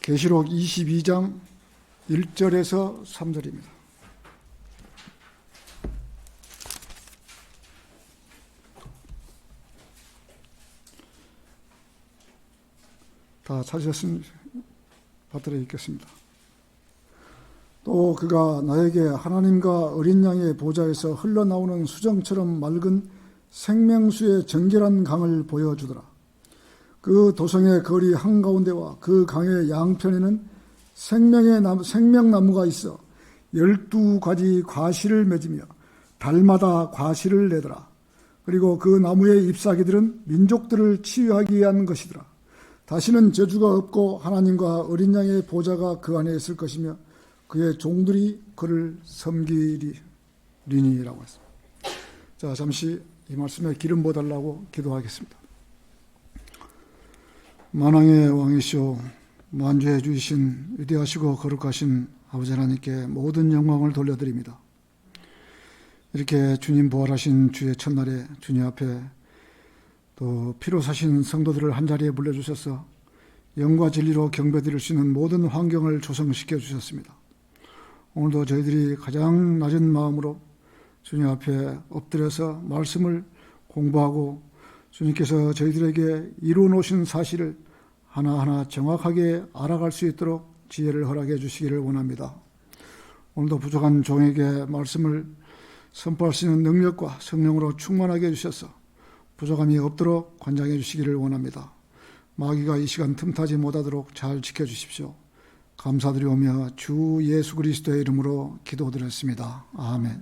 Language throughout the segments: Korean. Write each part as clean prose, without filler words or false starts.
계시록 22장 1절에서 3절입니다. 다 찾으셨으면 받들어 읽겠습니다. 또 그가 나에게 하나님과 어린 양의 보좌에서 흘러나오는 수정처럼 맑은 생명수의 정결한 강을 보여주더라. 그 도성의 거리 한가운데와 그 강의 양편에는 생명나무가 있어 12가지 과실을 맺으며 달마다 과실을 내더라. 그리고 그 나무의 잎사귀들은 민족들을 치유하기 위한 것이더라. 다시는 저주가 없고 하나님과 어린 양의 보좌가 그 안에 있을 것이며 그의 종들이 그를 섬기리니라고 했습니다. 자, 잠시 이 말씀에 기름 부어달라고 기도하겠습니다. 만왕의 왕이시오 만주해 주신 위대하시고 거룩하신 아버지 하나님께 모든 영광을 돌려드립니다. 이렇게 주님 부활하신 주의 첫날에 주님 앞에 또 피로 사신 성도들을 한자리에 불러주셔서 영과 진리로 경배드릴 수 있는 모든 환경을 조성시켜 주셨습니다. 오늘도 저희들이 가장 낮은 마음으로 주님 앞에 엎드려서 말씀을 공부하고 주님께서 저희들에게 이루어 놓으신 사실을 하나하나 정확하게 알아갈 수 있도록 지혜를 허락해 주시기를 원합니다. 오늘도 부족한 종에게 말씀을 선포할 수 있는 능력과 성령으로 충만하게 해주셔서 부족함이 없도록 관장해 주시기를 원합니다. 마귀가 이 시간 틈타지 못하도록 잘 지켜주십시오. 감사드리오며 주 예수 그리스도의 이름으로 기도드렸습니다. 아멘.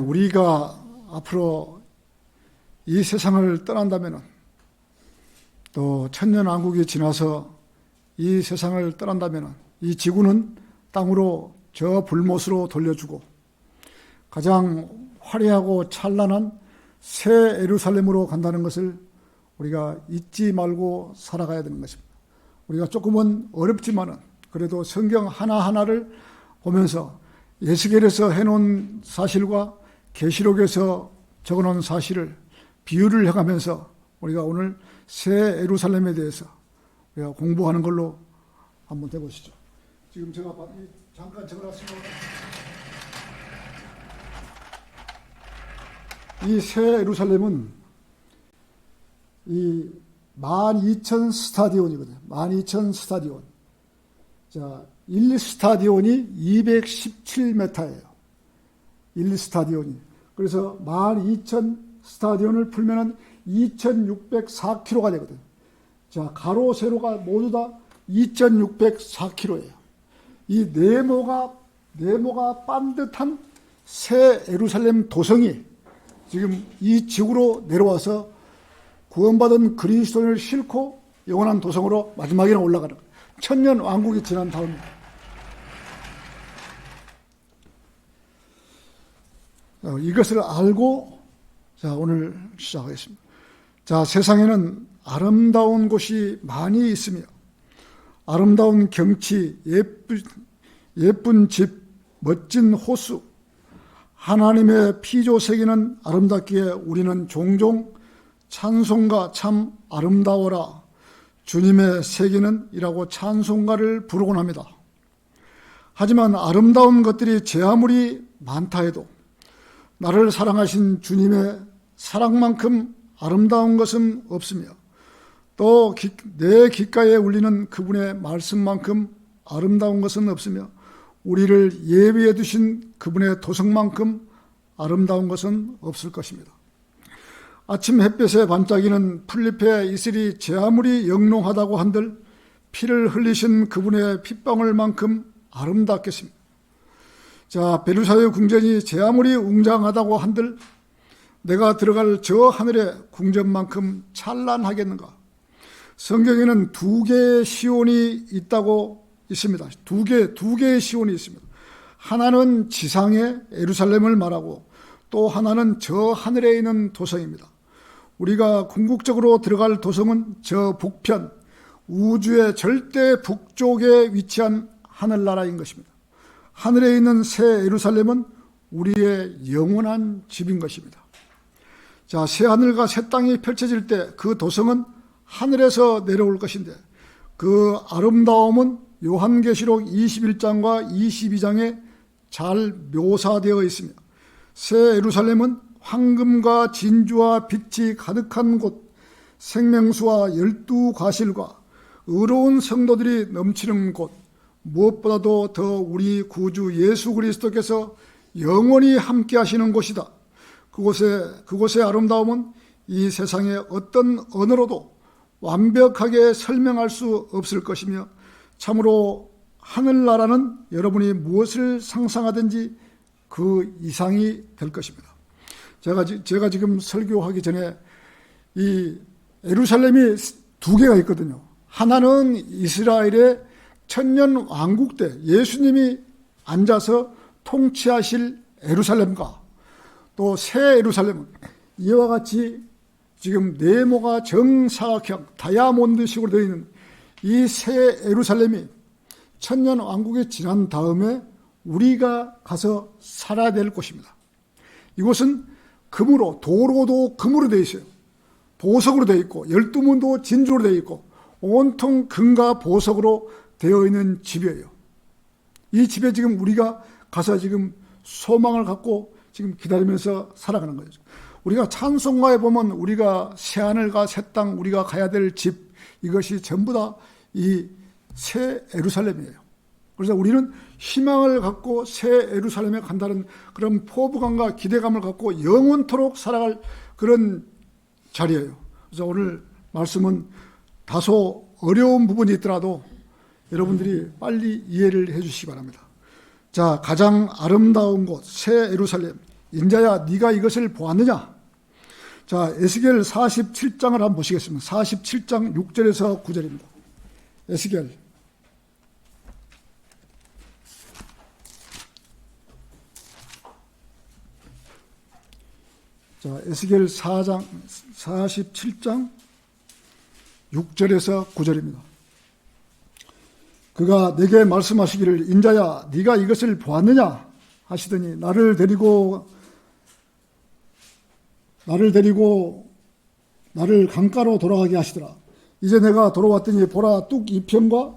우리가 앞으로 이 세상을 떠난다면 또 천년왕국이 지나서 이 세상을 떠난다면 이 지구는 땅으로 저 불못으로 돌려주고 가장 화려하고 찬란한 새 예루살렘으로 간다는 것을 우리가 잊지 말고 살아가야 되는 것입니다. 우리가 조금은 어렵지만은 그래도 성경 하나하나를 보면서 예수께서 해놓은 사실과 계시록에서 적어놓은 사실을 비유를 해가면서 우리가 오늘 새 예루살렘에 대해서 우리가 공부하는 걸로 한번 해보시죠. 지금 제가 잠깐 적어놨습니다. 이 새 예루살렘은 이 12,000 스타디온이거든요. 12,000 스타디온. 자, 1스타디온이 217m예요. 1스타디온이. 그래서 12,000 스타디온을 풀면은 2,604km가 되거든요. 자, 가로, 세로가 모두 다 2,604km예요. 이 네모가 반듯한 새 예루살렘 도성이 지금 이 지구로 내려와서 구원받은 그리스도인을 싣고 영원한 도성으로 마지막에는 올라가는 거예요. 천년 왕국이 지난 다음에. 이것을 알고 자, 오늘 시작하겠습니다. 자, 세상에는 아름다운 곳이 많이 있으며 아름다운 경치, 예쁜 집, 멋진 호수, 하나님의 피조 세계는 아름답기에 우리는 종종 찬송가 참 아름다워라 주님의 세계는 이라고 찬송가를 부르곤 합니다. 하지만 아름다운 것들이 제 아무리 많다 해도 나를 사랑하신 주님의 사랑만큼 아름다운 것은 없으며 또 내 귓가에 울리는 그분의 말씀만큼 아름다운 것은 없으며 우리를 예비해 두신 그분의 도성만큼 아름다운 것은 없을 것입니다. 아침 햇볕에 반짝이는 풀잎의 이슬이 제 아무리 영롱하다고 한들 피를 흘리신 그분의 핏방울만큼 아름답겠습니다. 자, 베르사유 궁전이 제 아무리 웅장하다고 한들 내가 들어갈 저 하늘의 궁전만큼 찬란하겠는가? 성경에는 2개의 시온이 있다고 있습니다. 두 개의 시온이 있습니다. 하나는 지상의 예루살렘을 말하고 또 하나는 저 하늘에 있는 도성입니다. 우리가 궁극적으로 들어갈 도성은 저 북편, 우주의 절대 북쪽에 위치한 하늘나라인 것입니다. 하늘에 있는 새 예루살렘은 우리의 영원한 집인 것입니다. 자, 새 하늘과 새 땅이 펼쳐질 때 그 도성은 하늘에서 내려올 것인데 그 아름다움은 요한계시록 21장과 22장에 잘 묘사되어 있으며 새 예루살렘은 황금과 진주와 빛이 가득한 곳, 생명수와 12과실과 의로운 성도들이 넘치는 곳, 무엇보다도 더 우리 구주 예수 그리스도께서 영원히 함께 하시는 곳이다. 그곳의 아름다움은 이 세상의 어떤 언어로도 완벽하게 설명할 수 없을 것이며 참으로 하늘나라는 여러분이 무엇을 상상하든지 그 이상이 될 것입니다. 제가 지금 설교하기 전에 이 예루살렘이 두 개가 있거든요. 하나는 이스라엘의 천년 왕국 때 예수님이 앉아서 통치하실 예루살렘과 또 새 예루살렘은 이와 같이 지금 네모가 정사각형 다이아몬드식으로 되어 있는 이 새 예루살렘이 천년 왕국이 지난 다음에 우리가 가서 살아야 될 곳입니다. 이곳은 금으로, 도로도 금으로 되어 있어요. 보석으로 되어 있고 12문도 진주로 되어 있고 온통 금과 보석으로 되어 있는 집이에요. 이 집에 지금 우리가 가서 지금 소망을 갖고 지금 기다리면서 살아가는 거죠. 우리가 찬송가에 보면 우리가 새하늘과 새 땅, 우리가 가야 될 집, 이것이 전부 다 이 새 예루살렘이에요. 그래서 우리는 희망을 갖고 새 예루살렘에 간다는 그런 포부감과 기대감을 갖고 영원토록 살아갈 그런 자리예요. 그래서 오늘 말씀은 다소 어려운 부분이 있더라도 여러분들이 빨리 이해를 해 주시기 바랍니다. 자, 가장 아름다운 곳 새 예루살렘, 인자야 네가 이것을 보았느냐? 자, 에스겔 47장을 한번 보시겠습니다. 47장 6절에서 9절입니다. 에스겔 에스겔 47장 6절에서 9절입니다. 그가 내게 말씀하시기를 인자야 네가 이것을 보았느냐 하시더니 나를 데리고 나를 강가로 돌아가게 하시더라. 이제 내가 돌아왔더니 보라 뚝 이편과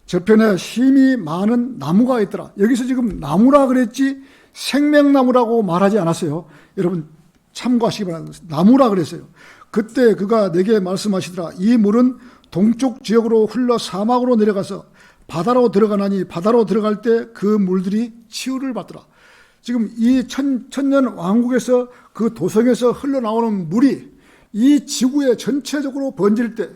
저편에 힘이 많은 나무가 있더라. 여기서 지금 나무라 그랬지 생명나무라고 말하지 않았어요. 여러분 참고하시기 바랍니다. 나무라 그랬어요. 그때 그가 내게 말씀하시더라. 이 물은 동쪽 지역으로 흘러 사막으로 내려가서 바다로 들어가나니 바다로 들어갈 때 그 물들이 치유를 받더라. 지금 이 천년 왕국에서 그 도성에서 흘러나오는 물이 이 지구에 전체적으로 번질 때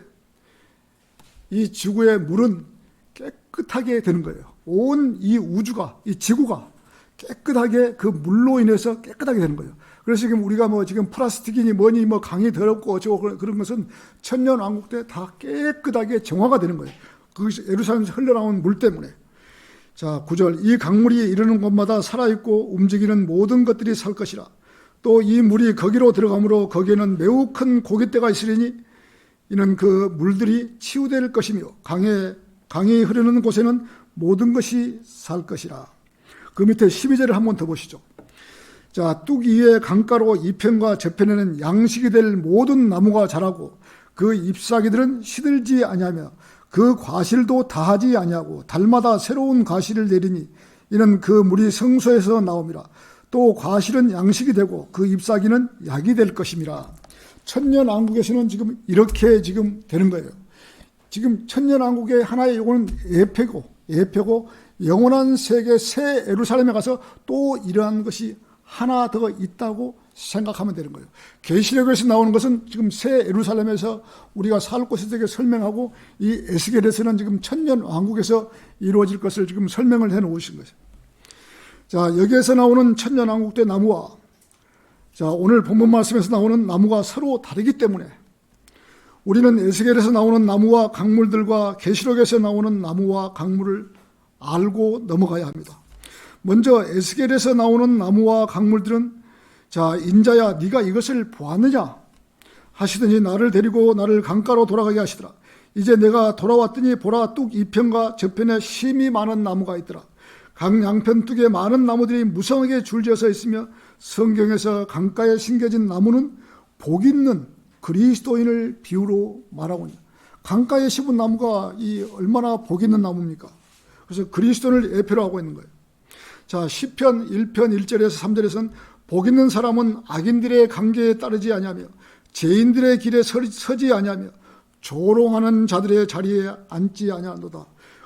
이 지구의 물은 깨끗하게 되는 거예요. 온 이 우주가, 이 지구가 깨끗하게 그 물로 인해서 깨끗하게 되는 거예요. 그래서 지금 우리가 지금 플라스틱이니 뭐니 강이 더럽고 어쩌고 그런 것은 천년 왕국 때 다 깨끗하게 정화가 되는 거예요. 그것이 예루살렘에서 흘러나온 물 때문에. 자, 9절. 이 강물이 이르는 곳마다 살아있고 움직이는 모든 것들이 살 것이라. 또 이 물이 거기로 들어가므로 거기에는 매우 큰 고깃대가 있으리니 이는 그 물들이 치유될 것이며 강이 흐르는 곳에는 모든 것이 살 것이라. 그 밑에 12절을 한 번 더 보시죠. 자, 뚝 위에 강가로 이편과 저편에는 양식이 될 모든 나무가 자라고 그 잎사귀들은 시들지 아니하며 그 과실도 다하지 아니하고 달마다 새로운 과실을 내리니 이는 그 물이 성소에서 나옵니다. 또 과실은 양식이 되고 그 잎사귀는 약이 될 것임이라. 천년왕국에서는 지금 이렇게 지금 되는 거예요. 지금 천년왕국의 하나의 요거는 예표고 영원한 세계 새 예루살렘에 가서 또 이러한 것이 하나 더 있다고 생각하면 되는 거예요. 계시록에서 나오는 것은 지금 새 예루살렘에서 우리가 살 곳에 대해 설명하고 이 에스겔에서는 지금 천년 왕국에서 이루어질 것을 지금 설명을 해 놓으신 거죠. 자, 여기에서 나오는 천년 왕국 때 나무와 오늘 본문 말씀에서 나오는 나무가 서로 다르기 때문에 우리는 에스겔에서 나오는 나무와 강물들과 계시록에서 나오는 나무와 강물을 알고 넘어가야 합니다. 먼저 에스겔에서 나오는 나무와 강물들은 인자야 네가 이것을 보았느냐 하시더니 나를 데리고 나를 강가로 돌아가게 하시더라. 이제 내가 돌아왔더니 보라 뚝 이편과 저편에 심이 많은 나무가 있더라. 강 양편 뚝에 많은 나무들이 무성하게 줄지어서 있으며 성경에서 강가에 심겨진 나무는 복 있는 그리스도인을 비유로 말하고 있다. 강가에 심은 나무가 이 얼마나 복 있는 나무입니까? 그래서 그리스도를 예표로 하고 있는 거예요. 자, 시편 1편 1절에서 3절에서는 복 있는 사람은 악인들의 관계에 따르지 아니하며 죄인들의 길에 서지 아니하며 조롱하는 자들의 자리에 앉지 아니하노다.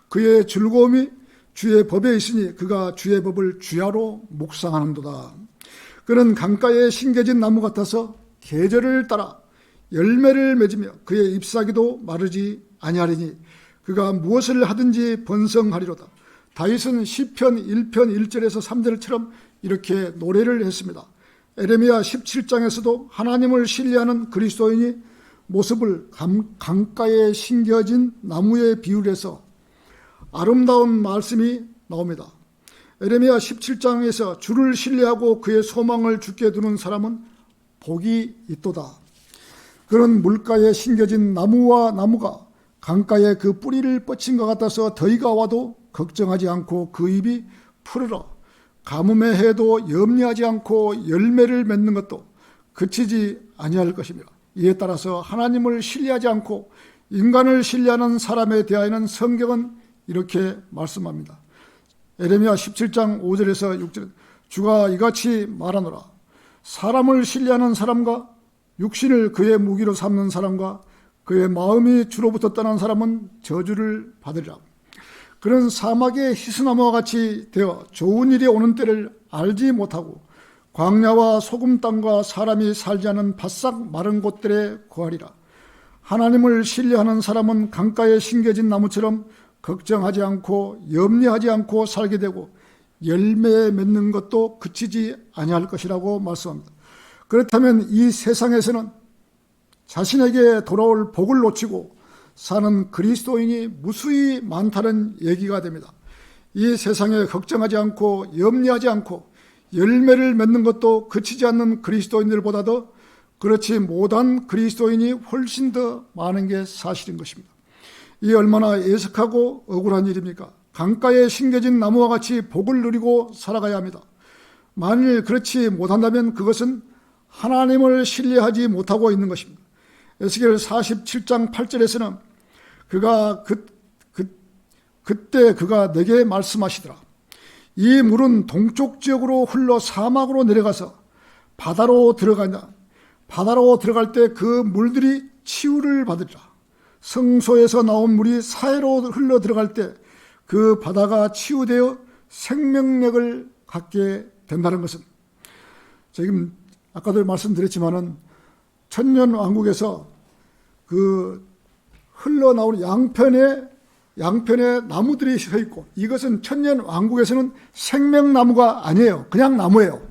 그의 즐거움이 주의 법에 있으니 그가 주의 법을 주야로 묵상하는도다. 그는 강가에 심겨진 나무 같아서 계절을 따라 열매를 맺으며 그의 잎사귀도 마르지 아니하리니 그가 무엇을 하든지 번성하리로다. 다윗은 시편 1편 1절에서 3절처럼 이렇게 노래를 했습니다. 에레미야 17장에서도 하나님을 신뢰하는 그리스도인이 모습을 강가에 심겨진 나무에 비유해서 아름다운 말씀이 나옵니다. 에레미야 17장에서 주를 신뢰하고 그의 소망을 주께 두는 사람은 복이 있도다. 그런 물가에 심겨진 나무와 나무가 강가에 그 뿌리를 뻗친 것 같아서 더위가 와도 걱정하지 않고 그 잎이 푸르러 가뭄의 해도 염려하지 않고 열매를 맺는 것도 그치지 아니할 것이며 이에 따라서 하나님을 신뢰하지 않고 인간을 신뢰하는 사람에 대하여는 성경은 이렇게 말씀합니다. 에레미야 17장 5절에서 6절 주가 이같이 말하노라. 사람을 신뢰하는 사람과 육신을 그의 무기로 삼는 사람과 그의 마음이 주로부터 떠난 사람은 저주를 받으리라. 그런 사막의 희스나무와 같이 되어 좋은 일이 오는 때를 알지 못하고 광야와 소금 땅과 사람이 살지 않은 바싹 마른 곳들에 거하리라. 하나님을 신뢰하는 사람은 강가에 심겨진 나무처럼 걱정하지 않고 염려하지 않고 살게 되고 열매 맺는 것도 그치지 아니할 것이라고 말씀합니다. 그렇다면 이 세상에서는 자신에게 돌아올 복을 놓치고 사는 그리스도인이 무수히 많다는 얘기가 됩니다. 이 세상에 걱정하지 않고 염려하지 않고 열매를 맺는 것도 그치지 않는 그리스도인들보다도 그렇지 못한 그리스도인이 훨씬 더 많은 게 사실인 것입니다. 이 얼마나 애석하고 억울한 일입니까? 강가에 심겨진 나무와 같이 복을 누리고 살아가야 합니다. 만일 그렇지 못한다면 그것은 하나님을 신뢰하지 못하고 있는 것입니다. 에스겔 47장 8절에서는 그가 그때 그가 내게 말씀하시더라. 이 물은 동쪽 지역으로 흘러 사막으로 내려가서 바다로 들어가냐. 바다로 들어갈 때 그 물들이 치유를 받으리라. 성소에서 나온 물이 사해로 흘러 들어갈 때 그 바다가 치유되어 생명력을 갖게 된다는 것은 지금 아까도 말씀드렸지만은 천년왕국에서 그 흘러나오는 양편에 나무들이 서 있고 이것은 천년왕국에서는 생명나무가 아니에요. 그냥 나무예요.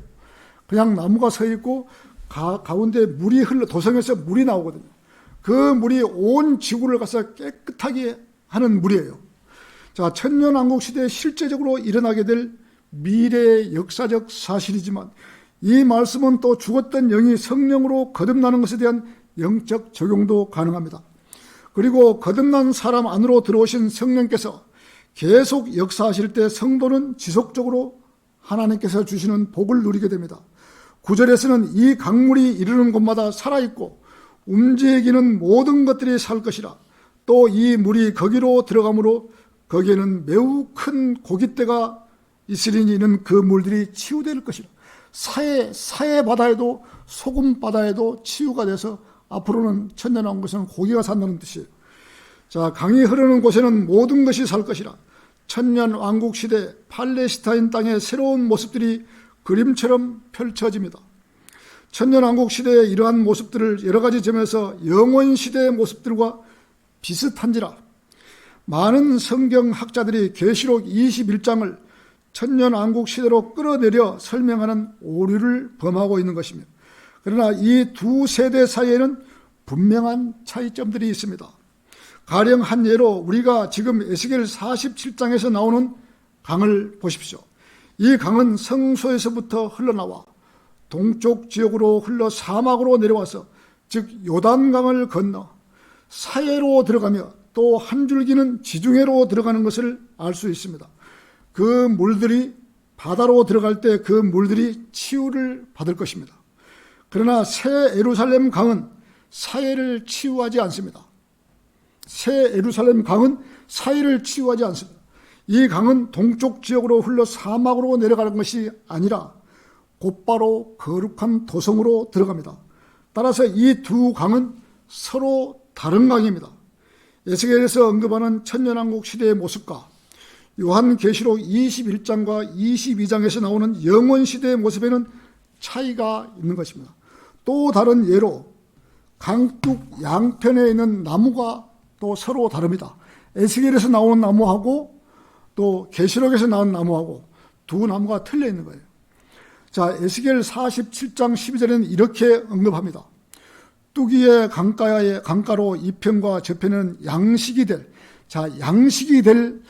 그냥 나무가 서 있고 가운데 물이 도성에서 물이 나오거든요. 그 물이 온 지구를 가서 깨끗하게 하는 물이에요. 자, 천년왕국 시대에 실제적으로 일어나게 될 미래의 역사적 사실이지만 이 말씀은 또 죽었던 영이 성령으로 거듭나는 것에 대한 영적 적용도 가능합니다. 그리고 거듭난 사람 안으로 들어오신 성령께서 계속 역사하실 때 성도는 지속적으로 하나님께서 주시는 복을 누리게 됩니다. 9절에서는 이 강물이 이르는 곳마다 살아있고 움직이는 모든 것들이 살 것이라. 또 이 물이 거기로 들어가므로 거기에는 매우 큰 고깃대가 있으리니 이는 그 물들이 치유될 것이라. 사해 바다에도 소금 바다에도 치유가 돼서 앞으로는 천년왕국에서는 고기가 산다는 뜻이에요. 자, 강이 흐르는 곳에는 모든 것이 살 것이라. 천년왕국 시대 팔레스타인 땅의 새로운 모습들이 그림처럼 펼쳐집니다. 천년왕국 시대의 이러한 모습들을 여러 가지 점에서 영원 시대의 모습들과 비슷한지라 많은 성경학자들이 계시록 21장을 천년왕국 시대로 끌어내려 설명하는 오류를 범하고 있는 것입니다. 그러나 이 두 세대 사이에는 분명한 차이점들이 있습니다. 가령 한 예로 우리가 지금 에스겔 47장에서 나오는 강을 보십시오. 이 강은 성소에서부터 흘러나와 동쪽 지역으로 흘러 사막으로 내려와서 즉 요단강을 건너 사해로 들어가며 또 한 줄기는 지중해로 들어가는 것을 알 수 있습니다. 그 물들이 바다로 들어갈 때 그 물들이 치유를 받을 것입니다. 그러나 새 예루살렘 강은 사해를 치유하지 않습니다. 새 예루살렘 강은 사이를 치유하지 않습니다. 이 강은 동쪽 지역으로 흘러 사막으로 내려가는 것이 아니라 곧바로 거룩한 도성으로 들어갑니다. 따라서 이 두 강은 서로 다른 강입니다. 에스겔에서 언급하는 천년왕국 시대의 모습과 요한계시록 21장과 22장에서 나오는 영원시대의 모습에는 차이가 있는 것입니다. 또 다른 예로 강둑 양편에 있는 나무가 또 서로 다릅니다. 에스겔에서 나오는 나무하고 또 계시록에서 나온 나무하고 두 나무가 틀려 있는 거예요. 자, 에스겔 47장 12절에는 이렇게 언급합니다. 뚜기의 강가로 이편과 저편은 양식이 될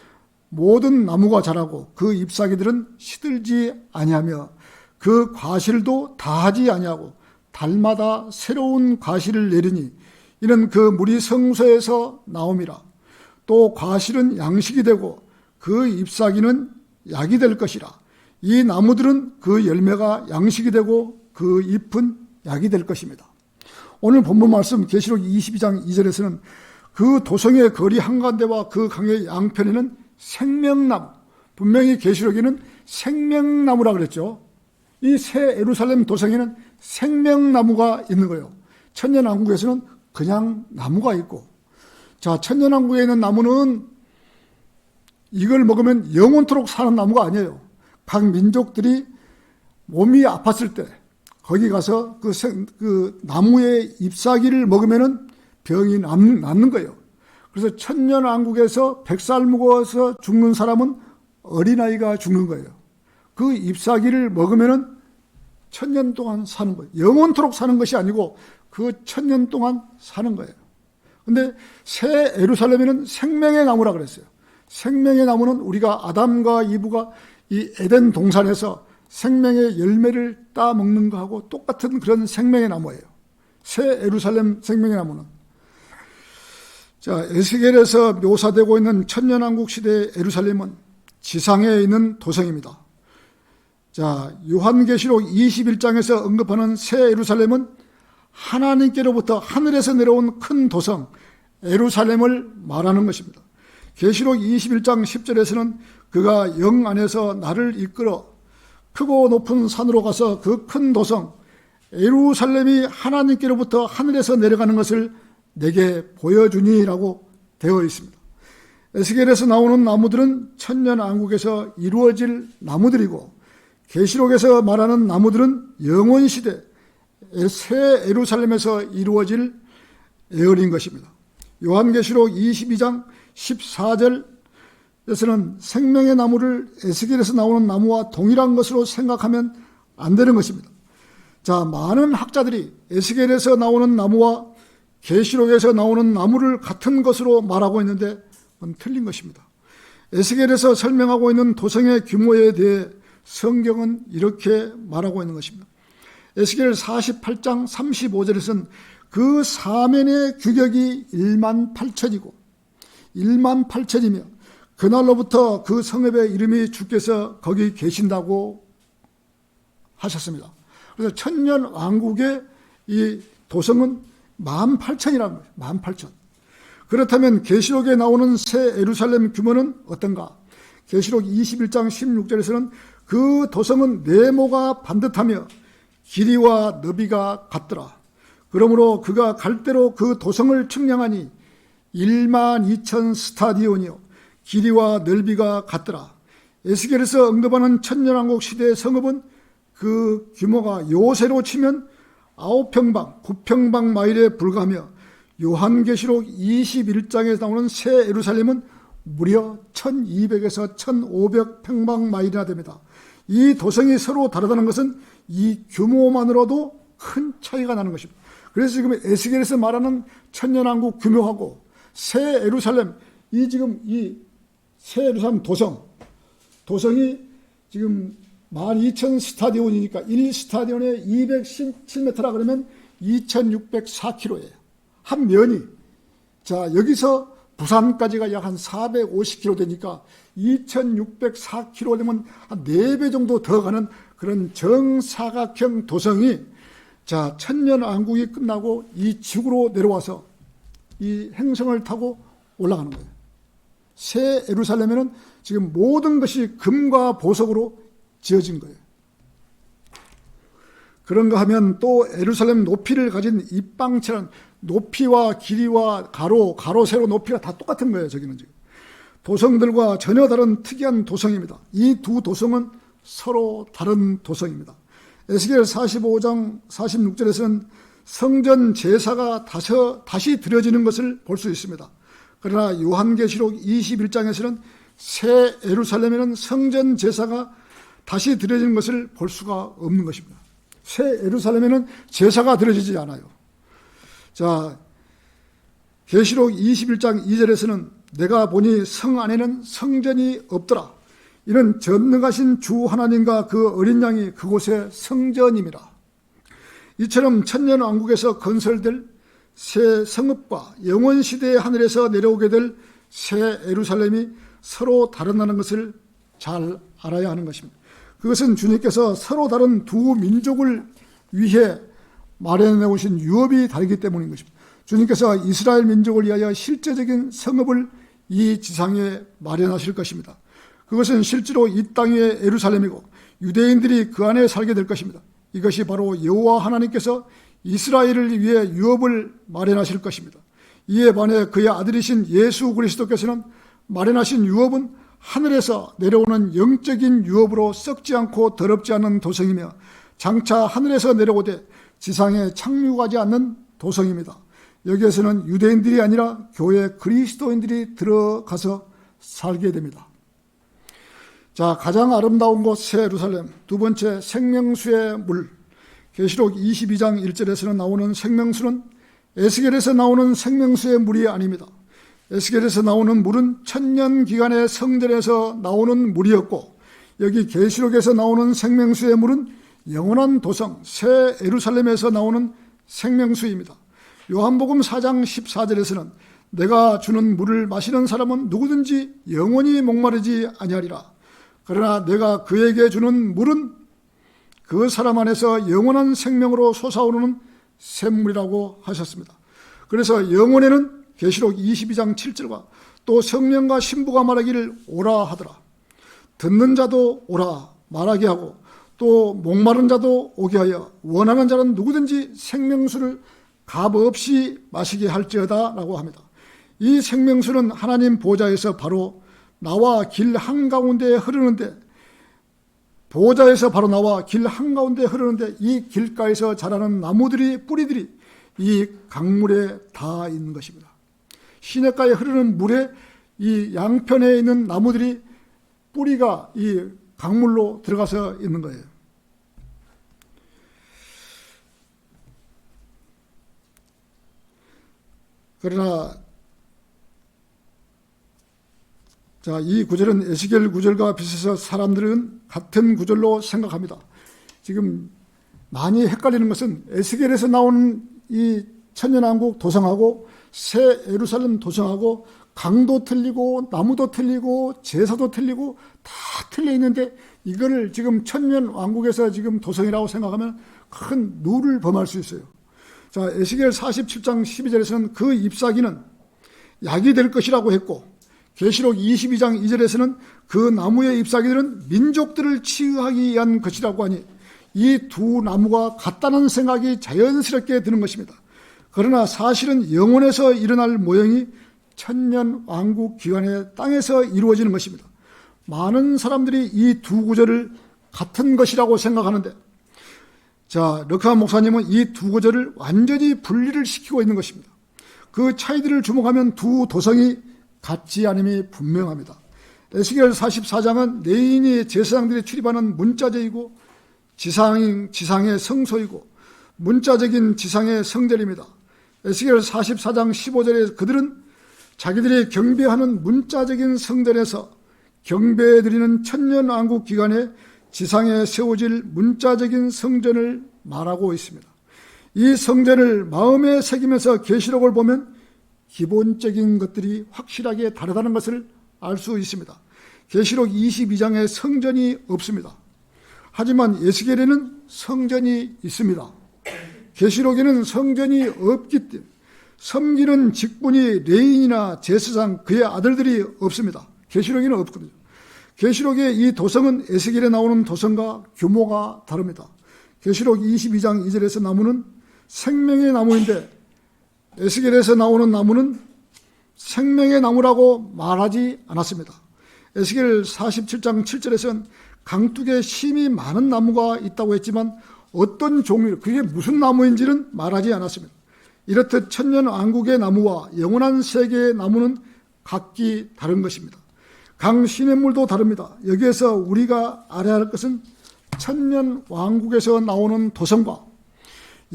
모든 나무가 자라고 그 잎사귀들은 시들지 아니하며 그 과실도 다하지 아니하고 달마다 새로운 과실을 내리니 이는 그 물이 성소에서 나옴이라. 또 과실은 양식이 되고 그 잎사귀는 약이 될 것이라. 이 나무들은 그 열매가 양식이 되고 그 잎은 약이 될 것입니다. 오늘 본문 말씀 계시록 22장 2절에서는 그 도성의 거리 한가운데와 그 강의 양편에는 생명나무, 분명히 계시록에는 생명나무라 그랬죠. 이 새 예루살렘 도성에는 생명나무가 있는 거예요. 천년왕국에서는 그냥 나무가 있고, 자, 천년왕국에 있는 나무는 이걸 먹으면 영원토록 사는 나무가 아니에요. 각 민족들이 몸이 아팠을 때 거기 가서 그 나무의 잎사귀를 먹으면은 병이 낫는 거예요. 그래서 천년왕국에서 100살 먹어서 죽는 사람은 어린아이가 죽는 거예요. 그 잎사귀를 먹으면은 천년 동안 사는 거예요. 영원토록 사는 것이 아니고 그 천년 동안 사는 거예요. 근데 새 예루살렘에는 생명의 나무라 그랬어요. 생명의 나무는 우리가 아담과 이브가 이 에덴 동산에서 생명의 열매를 따먹는 거하고 똑같은 그런 생명의 나무예요. 새 예루살렘 생명의 나무는. 자, 에스겔에서 묘사되고 있는 천년왕국 시대의 예루살렘은 지상에 있는 도성입니다. 자, 요한계시록 21장에서 언급하는 새 예루살렘은 하나님께로부터 하늘에서 내려온 큰 도성 예루살렘을 말하는 것입니다. 계시록 21장 10절에서는 그가 영 안에서 나를 이끌어 크고 높은 산으로 가서 그 큰 도성 예루살렘이 하나님께로부터 하늘에서 내려가는 것을 내게 보여주니라고 되어 있습니다. 에스겔에서 나오는 나무들은 천년왕국에서 이루어질 나무들이고 계시록에서 말하는 나무들은 영원시대 새 예루살렘에서 이루어질 예언인 것입니다. 요한계시록 22장 14절에서는 생명의 나무를 에스겔에서 나오는 나무와 동일한 것으로 생각하면 안 되는 것입니다. 자, 많은 학자들이 에스겔에서 나오는 나무와 계시록에서 나오는 나무를 같은 것으로 말하고 있는데 그건 틀린 것입니다. 에스겔에서 설명하고 있는 도성의 규모에 대해 성경은 이렇게 말하고 있는 것입니다. 에스겔 48장 35절에서는 그 사면의 규격이 1만 8천이고 1만 8천이며 그날로부터 그 성읍의 이름이 주께서 거기 계신다고 하셨습니다. 그래서 천년왕국의 이 도성은 18,000이라는 거예요. 18,000. 그렇다면 계시록에 나오는 새 예루살렘 규모는 어떤가? 계시록 21장 16절에서는 그 도성은 네모가 반듯하며 길이와 너비가 같더라. 그러므로 그가 갈대로 그 도성을 측량하니 1만 2천 스타디온이요 길이와 넓이가 같더라. 에스겔에서 언급하는 천년왕국 시대의 성읍은 그 규모가 요새로 치면 9평방, 9평방 마일에 불과하며 요한계시록 21장에 나오는 새 예루살렘은 무려 1200에서 1500평방 마일이나 됩니다. 이 도성이 서로 다르다는 것은 이 규모만으로도 큰 차이가 나는 것입니다. 그래서 지금 에스겔에서 말하는 천년왕국 규모하고 새 예루살렘, 이 새 예루살렘 도성이 지금 12,000 스타디온이니까 1스타디온에 217m라 그러면 2,604km예요. 한 면이. 자, 여기서 부산까지가 약 한 450km 되니까 2,604km 되면 한 4배 정도 더 가는 그런 정사각형 도성이 자, 천년왕국이 끝나고 이 지구로 내려와서 이 행성을 타고 올라가는 거예요. 새 예루살렘에는 지금 모든 것이 금과 보석으로 지어진 거예요. 그런가 하면 또 예루살렘 높이를 가진 입방체는 높이와 길이와 가로, 세로 높이가 다 똑같은 거예요. 저기는 지금 도성들과 전혀 다른 특이한 도성입니다. 이 두 도성은 서로 다른 도성입니다. 에스겔 45장 46절에서는 성전 제사가 다시 드려지는 것을 볼 수 있습니다. 그러나 요한계시록 21장에서는 새 예루살렘에는 성전 제사가 다시 드려지는 것을 볼 수가 없는 것입니다. 새 예루살렘에는 제사가 드려지지 않아요. 자, 계시록 21장 2절에서는 내가 보니 성 안에는 성전이 없더라. 이는 전능하신 주 하나님과 그 어린 양이 그곳의 성전입니다. 이처럼 천년왕국에서 건설될 새 성읍과 영원시대의 하늘에서 내려오게 될 새 예루살렘이 서로 다르다는 것을 잘 알아야 하는 것입니다. 그것은 주님께서 서로 다른 두 민족을 위해 마련해 오신 유업이 다르기 때문인 것입니다. 주님께서 이스라엘 민족을 위하여 실제적인 성읍을 이 지상에 마련하실 것입니다. 그것은 실제로 이 땅의 예루살렘이고 유대인들이 그 안에 살게 될 것입니다. 이것이 바로 여호와 하나님께서 이스라엘을 위해 유업을 마련하실 것입니다. 이에 반해 그의 아들이신 예수 그리스도께서는 마련하신 유업은 하늘에서 내려오는 영적인 유업으로 썩지 않고 더럽지 않은 도성이며 장차 하늘에서 내려오되 지상에 착륙하지 않는 도성입니다. 여기에서는 유대인들이 아니라 교회 그리스도인들이 들어가서 살게 됩니다. 자, 가장 아름다운 곳 새 예루살렘, 두 번째 생명수의 물. 계시록 22장 1절에서는 나오는 생명수는 에스겔에서 나오는 생명수의 물이 아닙니다. 에스겔에서 나오는 물은 천년 기간의 성전에서 나오는 물이었고 여기 계시록에서 나오는 생명수의 물은 영원한 도성 새 예루살렘에서 나오는 생명수입니다. 요한복음 4장 14절에서는 내가 주는 물을 마시는 사람은 누구든지 영원히 목마르지 아니하리라. 그러나 내가 그에게 주는 물은 그 사람 안에서 영원한 생명으로 솟아오르는 샘물이라고 하셨습니다. 그래서 영원에는 계시록 22장 7절과 또 성령과 신부가 말하기를 오라 하더라. 듣는 자도 오라 말하게 하고 또 목마른 자도 오게 하여 원하는 자는 누구든지 생명수를 값없이 마시게 할지어다 라고 합니다. 이 생명수는 하나님 보좌에서 바로 나와 길 한가운데 흐르는데 보좌에서 바로 나와 길 한가운데 흐르는데 이 길가에서 자라는 나무들이 뿌리들이 이 강물에 다 있는 것입니다. 시냇가에 흐르는 물에 이 양편에 있는 나무들이 뿌리가 이 강물로 들어가서 있는 거예요. 그러나 자, 이 구절은 에스겔 구절과 비슷해서 사람들은 같은 구절로 생각합니다. 지금 많이 헷갈리는 것은 에스겔에서 나오는 이 천년왕국 도성하고 새 예루살렘 도성하고 강도 틀리고 나무도 틀리고 제사도 틀리고 다 틀려 있는데 이거를 지금 천년왕국에서 지금 도성이라고 생각하면 큰 누를 범할 수 있어요. 자, 에스겔 47장 12절에서는 그 잎사귀는 약이 될 것이라고 했고 계시록 22장 2절에서는 그 나무의 잎사귀들은 민족들을 치유하기 위한 것이라고 하니 이 두 나무가 같다는 생각이 자연스럽게 드는 것입니다. 그러나 사실은 영원에서 일어날 모형이 천년 왕국 기간의 땅에서 이루어지는 것입니다. 많은 사람들이 이 두 구절을 같은 것이라고 생각하는데 자, 르카 목사님은 이 두 구절을 완전히 분리를 시키고 있는 것입니다. 그 차이들을 주목하면 두 도성이 같지 않음이 분명합니다. 에스겔 44장은 내인이 제사장들이 출입하는 문자재이고 지상의 성소이고 문자적인 지상의 성전입니다. 에스겔 44장 15절에 그들은 자기들이 경배하는 문자적인 성전에서 경배해드리는 천년왕국 기간에 지상에 세워질 문자적인 성전을 말하고 있습니다. 이 성전을 마음에 새기면서 계시록을 보면 기본적인 것들이 확실하게 다르다는 것을 알 수 있습니다. 계시록 22장에 성전이 없습니다. 하지만 에스겔에는 성전이 있습니다. 계시록에는 성전이 없기 때문에 섬기는 직분이 레인이나 제사장 그의 아들들이 없습니다. 계시록에는 없거든요. 계시록의 이 도성은 에스겔에 나오는 도성과 규모가 다릅니다. 계시록 22장 2절에서 나무는 생명의 나무인데 에스겔에서 나오는 나무는 생명의 나무라고 말하지 않았습니다. 에스겔 47장 7절에서는 강둑에 심이 많은 나무가 있다고 했지만 어떤 종류, 그게 무슨 나무인지는 말하지 않았습니다. 이렇듯 천년 왕국의 나무와 영원한 세계의 나무는 각기 다른 것입니다. 강 시냇물도 다릅니다. 여기에서 우리가 알아야 할 것은 천년 왕국에서 나오는 도성과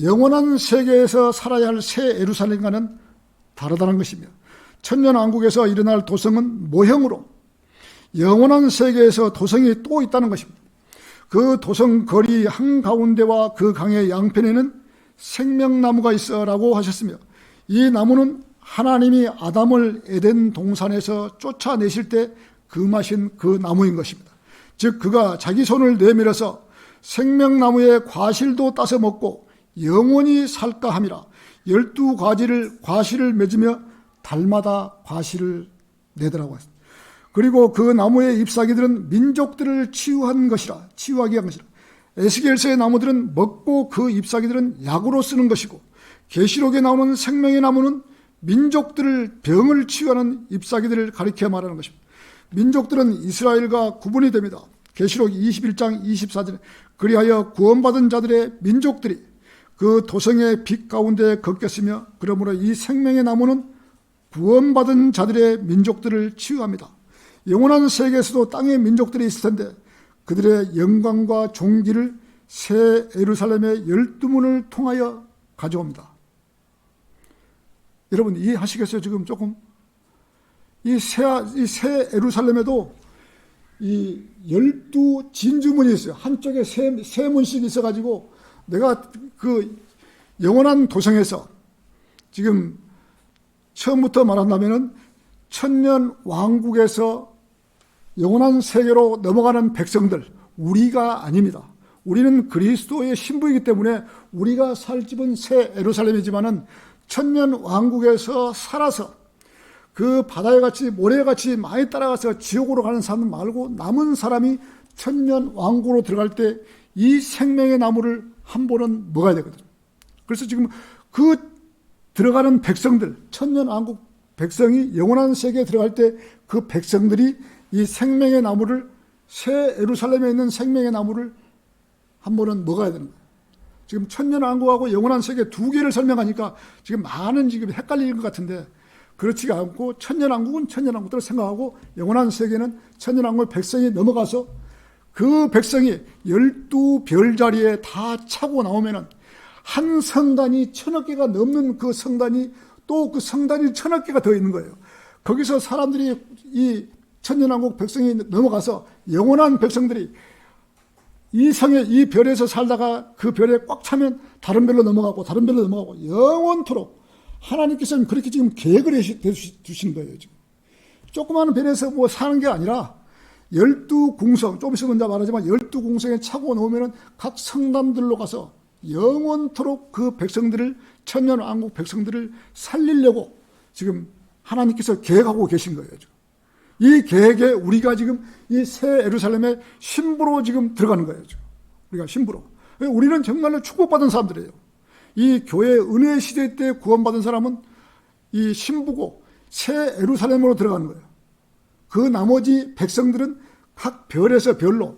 영원한 세계에서 살아야 할 새 예루살렘과는 다르다는 것입니다. 천년 왕국에서 일어날 도성은 모형으로, 영원한 세계에서 도성이 또 있다는 것입니다. 그 도성 거리 한가운데와 그 강의 양편에는 생명나무가 있어라고 하셨으며, 이 나무는 하나님이 아담을 에덴 동산에서 쫓아내실 때 금하신 그 나무인 것입니다. 즉 그가 자기 손을 내밀어서 생명나무의 과실도 따서 먹고 영원히 살까 함이라. 12가지를 과실을 맺으며 달마다 과실을 내더라고 했습니다. 그리고 그 나무의 잎사귀들은 민족들을 치유하게 한 것이라. 에스겔서의 나무들은 먹고 그 잎사귀들은 약으로 쓰는 것이고, 계시록에 나오는 생명의 나무는 민족들을 병을 치유하는 잎사귀들을 가리켜 말하는 것입니다. 민족들은 이스라엘과 구분이 됩니다. 계시록 21장 24절에 그리하여 구원받은 자들의 민족들이 그 도성의 빛 가운데 걷겠으며, 그러므로 이 생명의 나무는 구원받은 자들의 민족들을 치유합니다. 영원한 세계에서도 땅의 민족들이 있을 텐데 그들의 영광과 존귀를 새 예루살렘의 12문을 통하여 가져옵니다. 여러분 이해하시겠어요? 지금 조금 이 새 예루살렘에도 이 12진주문이 있어요. 한쪽에 세 문씩이 있어가지고, 내가 그 영원한 도성에서 지금 처음부터 말한다면은 천년 왕국에서 영원한 세계로 넘어가는 백성들, 우리가 아닙니다. 우리는 그리스도의 신부이기 때문에 우리가 살 집은 새 예루살렘이지만은 천년 왕국에서 살아서 그 바다에 같이 모래같이 많이 따라가서 지옥으로 가는 사람 말고 남은 사람이 천년 왕국으로 들어갈 때 이 생명의 나무를 한 번은 먹어야 되거든요. 그래서 지금 그 들어가는 백성들, 천년 왕국 백성이 영원한 세계에 들어갈 때 그 백성들이 이 생명의 나무를, 새 예루살렘에 있는 생명의 나무를 한 번은 먹어야 되는 거예요. 지금 천년 왕국하고 영원한 세계 두 개를 설명하니까 지금 많은 지금 헷갈리는 것 같은데, 그렇지가 않고 천년 왕국은 천년 왕국대로 생각하고 영원한 세계는 천년 왕국의 백성이 넘어가서 그 백성이 12별자리에 다 차고 나오면은 한 성단이 1000억 개가 넘는 그 성단이 또 그 성단이 1000억 개가 더 있는 거예요. 거기서 사람들이 이 천년왕국 백성이 넘어가서 영원한 백성들이 이 성에, 이 별에서 살다가 그 별에 꽉 차면 다른 별로 넘어가고 다른 별로 넘어가고 영원토록 하나님께서는 그렇게 지금 계획을 해주시는 거예요. 지금 조그마한 별에서 뭐 사는 게 아니라 12궁성, 좀 있으면 이제 말하지만 12궁성에 차고 놓으면 각 성단들로 가서 영원토록 그 백성들을, 천년왕국 백성들을 살리려고 지금 하나님께서 계획하고 계신 거예요. 지금. 이 계획에 우리가 지금 이 새 예루살렘의 신부로 지금 들어가는 거예요. 지금. 우리가 신부로. 우리는 정말로 축복받은 사람들이에요. 이 교회 은혜 시대 때 구원받은 사람은 이 신부고 새 예루살렘으로 들어가는 거예요. 그 나머지 백성들은 각 별에서 별로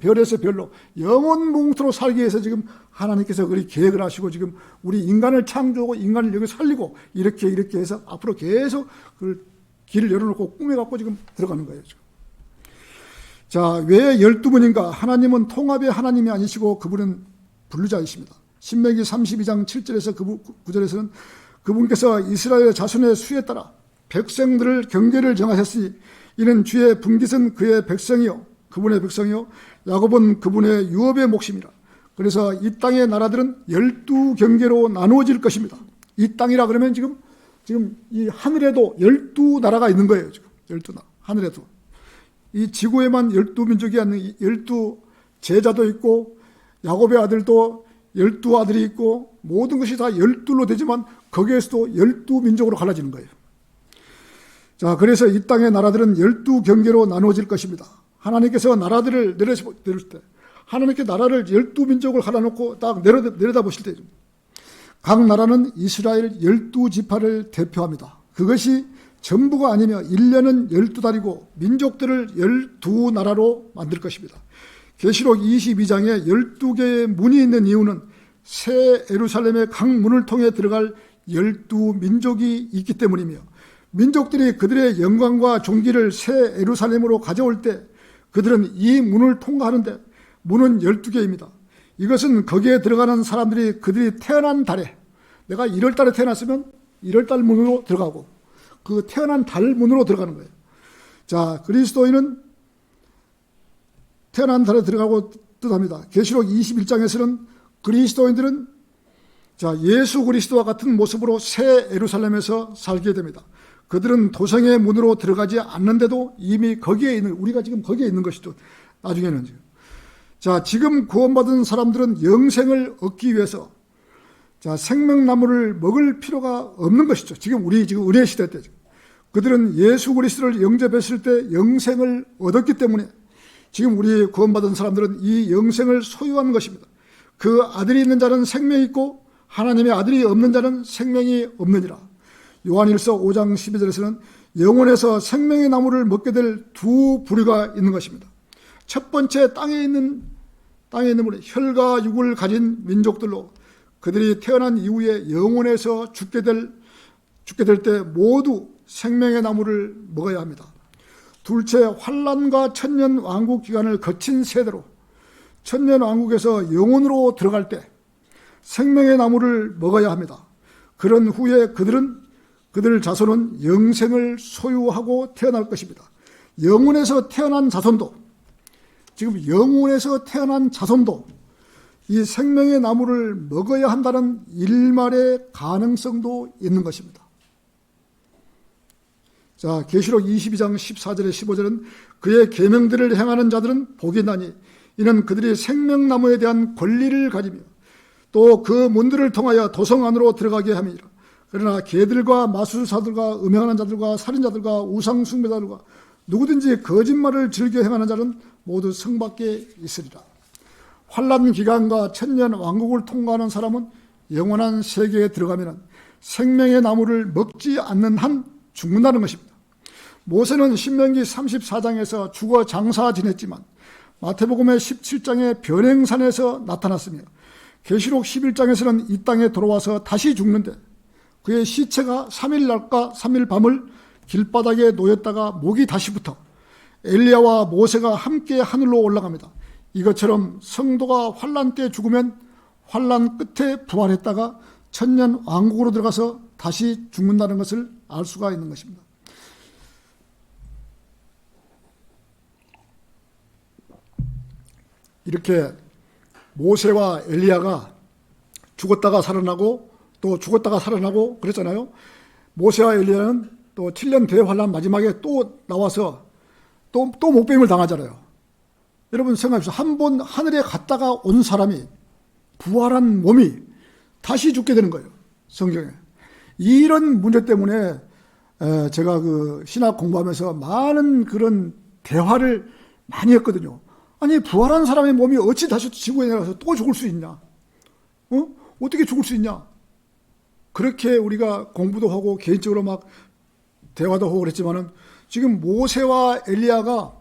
영원 뭉토록 살기 위해서 지금 하나님께서 그리 계획을 하시고 지금 우리 인간을 창조하고 인간을 여기 살리고 이렇게 해서 앞으로 계속 그 길을 열어놓고 꾸며갖고 지금 들어가는 거예요. 지금. 자, 왜 12분인가? 하나님은 통합의 하나님이 아니시고 그분은 분류자이십니다. 신명기 32장 7절에서 9절에서는 그분께서 이스라엘 자손의 수에 따라 백성들을 경계를 정하셨으니 이는 주의 분깃은 그의 백성이요 그분의 백성이요 야곱은 그분의 유업의 몫입니다. 그래서 이 땅의 나라들은 12경계로 나누어질 것입니다. 이 땅이라 그러면 지금 이 하늘에도 12나라가 있는 거예요. 지금 12나라 하늘에도 이 지구에만 12민족이 아닌 12제자도 있고 야곱의 아들도 12아들이 있고 모든 것이 다 12로 되지만 거기에서도 12민족으로 갈라지는 거예요. 자, 그래서 이 땅의 나라들은 12경계로 나누어질 것입니다. 하나님께서 나라들을 내릴 때 하나님께 나라를 12민족을 갈라놓고 딱 내려다 보실 때 각 나라는 이스라엘 12지파를 대표합니다. 그것이 전부가 아니며 1년은 12달이고 민족들을 12나라로 만들 것입니다. 계시록 22장에 12개의 문이 있는 이유는 새 예루살렘의 각 문을 통해 들어갈 12민족이 있기 때문이며 민족들이 그들의 영광과 존귀를 새 예루살렘으로 가져올 때 그들은 이 문을 통과하는데 문은 12개입니다. 이것은 거기에 들어가는 사람들이 그들이 태어난 달에, 내가 1월 달에 태어났으면 1월 달 문으로 들어가고 그 태어난 달 문으로 들어가는 거예요. 자, 그리스도인은 태어난 달에 들어가고 뜻합니다. 계시록 21장에서는 그리스도인들은 자, 예수 그리스도와 같은 모습으로 새 예루살렘에서 살게 됩니다. 그들은 도성의 문으로 들어가지 않는데도 이미 거기에 있는, 우리가 지금 거기에 있는 것이죠. 나중에는. 자, 지금 구원받은 사람들은 영생을 얻기 위해서 자, 생명나무를 먹을 필요가 없는 것이죠. 지금 우리의 시대 때죠. 그들은 예수 그리스도를 영접했을 때 영생을 얻었기 때문에 지금 우리 구원받은 사람들은 이 영생을 소유한 것입니다. 그 아들이 있는 자는 생명이 있고 하나님의 아들이 없는 자는 생명이 없느니라. 요한일서 5장 12절에서는 영혼에서 생명의 나무를 먹게 될 두 부류가 있는 것입니다. 첫 번째 땅에 있는 우리 혈과 육을 가진 민족들로 그들이 태어난 이후에 영혼에서 죽게 될 때 모두 생명의 나무를 먹어야 합니다. 둘째, 환란과 천년 왕국 기간을 거친 세대로 천년 왕국에서 영혼으로 들어갈 때 생명의 나무를 먹어야 합니다. 그런 후에 그들 자손은 영생을 소유하고 태어날 것입니다. 영혼에서 태어난 자손도 이 생명의 나무를 먹어야 한다는 일말의 가능성도 있는 것입니다. 자, 계시록 22장 14절에 15절은 그의 계명들을 행하는 자들은 복이 나니 이는 그들이 생명나무에 대한 권리를 가지며 또 그 문들을 통하여 도성 안으로 들어가게 함이라. 그러나 개들과 마술사들과 음행하는 자들과 살인자들과 우상숭배자들과 누구든지 거짓말을 즐겨 행하는 자는 모두 성 밖에 있으리라. 환란 기간과 천년 왕국을 통과하는 사람은 영원한 세계에 들어가면 생명의 나무를 먹지 않는 한 죽는다는 것입니다. 모세는 신명기 34장에서 죽어 장사 지냈지만 마태복음의 17장의 변행산에서 나타났으며 계시록 11장에서는 이 땅에 돌아와서 다시 죽는데 그의 시체가 3일 낮과 3일 밤을 길바닥에 놓였다가 목이 다시 붙어 엘리야와 모세가 함께 하늘로 올라갑니다. 이것처럼 성도가 환란 때 죽으면 환란 끝에 부활했다가 천년 왕국으로 들어가서 다시 죽는다는 것을 알 수가 있는 것입니다. 이렇게 모세와 엘리야가 죽었다가 살아나고 또 죽었다가 살아나고 그랬잖아요. 모세와 엘리야는 또 7년 대환란 마지막에 또 나와서 또 목배임을 당하잖아요. 여러분 생각해보세요. 한 번 하늘에 갔다가 온 사람이 부활한 몸이 다시 죽게 되는 거예요. 성경에. 이런 문제 때문에 제가 그 신학 공부하면서 많은 그런 대화를 많이 했거든요. 아니 부활한 사람의 몸이 어찌 다시 지구에 내려가서 또 죽을 수 있냐? 어떻게 죽을 수 있냐? 그렇게 우리가 공부도 하고 개인적으로 막 대화도 하고 그랬지만은 지금 모세와 엘리야가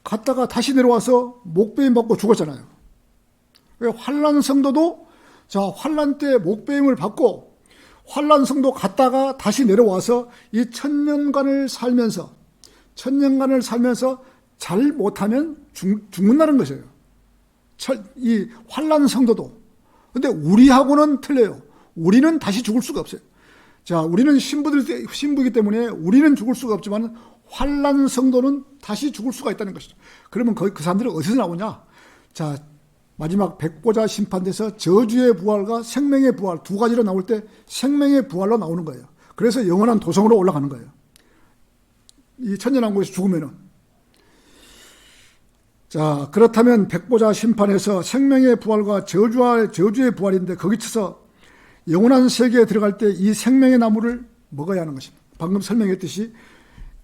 갔다가 다시 내려와서 목배임 받고 죽었잖아요. 환란 성도도 환란 때 목배임을 받고 환란 성도 갔다가 다시 내려와서 이 천년간을 살면서 잘 못하면 죽는다는 것이에요. 이 환란 성도도. 근데 우리하고는 틀려요. 우리는 다시 죽을 수가 없어요. 자, 우리는 신부이기 때문에 우리는 죽을 수가 없지만 환란 성도는 다시 죽을 수가 있다는 것이죠. 그러면 그 사람들은 어디서 나오냐? 자, 마지막 백보자 심판돼서 저주의 부활과 생명의 부활 두 가지로 나올 때 생명의 부활로 나오는 거예요. 그래서 영원한 도성으로 올라가는 거예요. 이 천년왕국에서 죽으면은. 자, 그렇다면 백보자 심판에서 생명의 부활과 저주의 부활인데 거기서 영원한 세계에 들어갈 때 이 생명의 나무를 먹어야 하는 것입니다. 방금 설명했듯이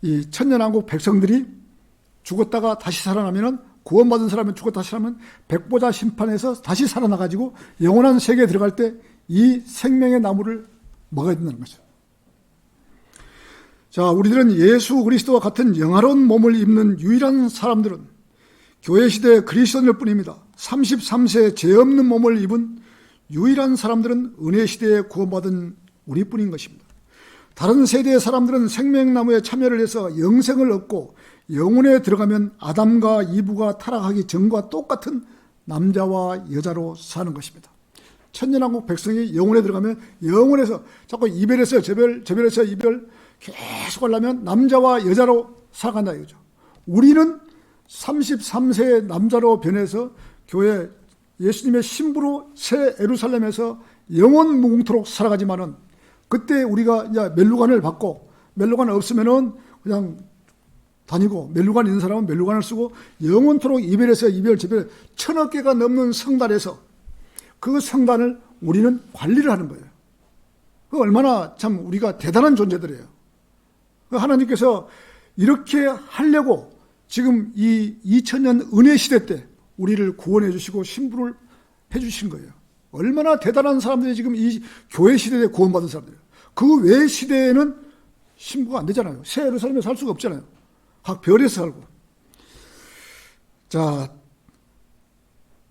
이 천년왕국 백성들이 죽었다가 다시 살아나면은, 구원받은 사람은 죽었다 다시 살아나면 백보자 심판에서 다시 살아나가지고 영원한 세계에 들어갈 때 이 생명의 나무를 먹어야 된다는 거죠. 자, 우리들은 예수 그리스도와 같은 영화로운 몸을 입는 유일한 사람들은 교회 시대의 그리스도인일 뿐입니다. 33세에 죄 없는 몸을 입은 유일한 사람들은 은혜 시대에 구원받은 우리뿐인 것입니다. 다른 세대의 사람들은 생명나무에 참여를 해서 영생을 얻고 영혼에 들어가면 아담과 이브가 타락하기 전과 똑같은 남자와 여자로 사는 것입니다. 천년왕국 백성이 영혼에 들어가면 영혼에서 자꾸 이별에서 저별에서 이별 계속 하려면 남자와 여자로 살아간다 이거죠. 우리는 33세의 남자로 변해서 교회 예수님의 신부로 새 예루살렘에서 영원 무궁토록 살아가지만은, 그때 우리가 이제 멜루관을 받고, 멜루관 없으면은 그냥 다니고, 멜루관 있는 사람은 멜루관을 쓰고 영원토록 이별에서 이별 저별 1000억 개가 넘는 성단에서 그 성단을 우리는 관리를 하는 거예요. 그 얼마나 참 우리가 대단한 존재들이에요. 하나님께서 이렇게 하려고 지금 이 2000년 은혜 시대 때 우리를 구원해 주시고 신부를 해 주신 거예요. 얼마나 대단한 사람들이 지금 이 교회 시대에 구원받은 사람들이에요. 그 외 시대에는 신부가 안 되잖아요. 새 예루살렘에 살 수가 없잖아요. 각 별에서 살고. 자,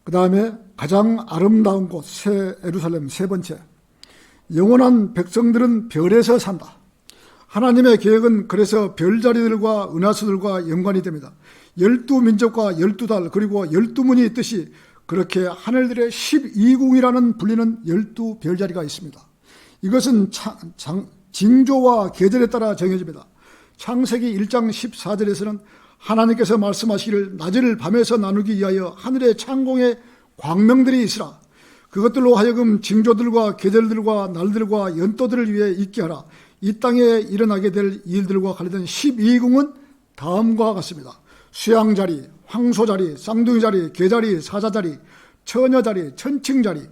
그 다음에 가장 아름다운 곳, 새 예루살렘 세 번째. 영원한 백성들은 별에서 산다. 하나님의 계획은 그래서 별자리들과 은하수들과 연관이 됩니다. 12민족과 12달 그리고 12문이 있듯이 그렇게 하늘들의 12궁이라는 불리는 12별자리가 있습니다. 이것은 징조와 계절에 따라 정해집니다. 창세기 1장 14절에서는 하나님께서 말씀하시기를 낮을 밤에서 나누기 위하여 하늘의 창공에 광명들이 있으라. 그것들로 하여금 징조들과 계절들과 날들과 연도들을 위해 있게 하라. 이 땅에 일어나게 될 일들과 관련된 12궁은 다음과 같습니다. 수양자리, 황소자리, 쌍둥이자리, 개자리, 사자자리, 처녀자리, 천칭자리,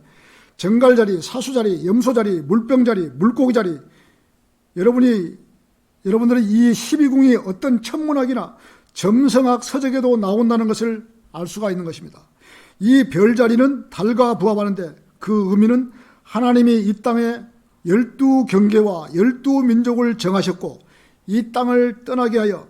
정갈자리, 사수자리, 염소자리, 물병자리, 물고기자리. 여러분들은 이 12궁이 어떤 천문학이나 점성학 서적에도 나온다는 것을 알 수가 있는 것입니다. 이 별자리는 달과 부합하는데 그 의미는 하나님이 이 땅에 12경계와 12민족을 정하셨고 이 땅을 떠나게 하여,